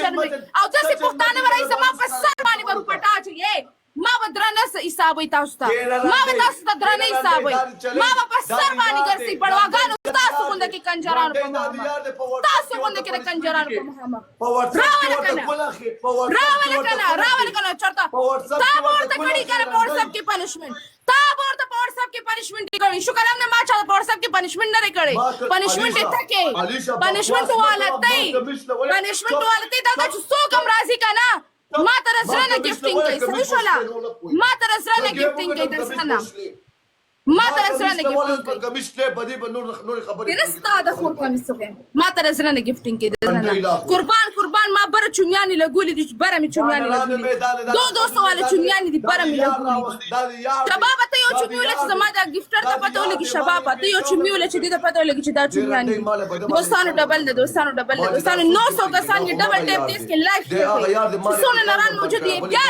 شرمې او داسې پښتانه به رئیس ما په سر باندې به روپټا اچوي ما به درنه حسابوي تاسو ته ما به تاسو ته درنه حسابوي ما به په سر باندې ګرځي بړواګانو تاسو غونډه کې کنجرانو په محمد تاسو غونډه کې د کنجرانو په محمد راول کنه چرته تا ورته کړي کنه په واتساپ کې پنشمنت تا ورته په واتساپ کې پنشمنت کړي شکر هم نه ما چا په واتساپ کې پنشمنت نه کړي پنشمنت ته کې پنشمنت والته دا چې څوک هم راضي کنه ما تر سره نه گیفټینګ کوي صحیح شولا ما تر سره نه گیفټینګ کوي درسنه ما تر سره نه گیفټینګ کوي کمیشته بدی به نور خبرې درسته د خور کمیسته ما تر سره نه گیفټینګ کوي درسنه قربان ما بر چومیانی لګولې دي بر می چومیانی لګولې دو سوال چومیانی دي بر می لګولې شباب ته یو چومیول چې زما د گیفټر ته پته ولګي شباب ته یو چومیول چې دې ته پته ولګي چې دا چومیانی دوستانو ډبل 900 کسان ډبل ټیپ دیس کې لایف سونه نران موجود دي بیا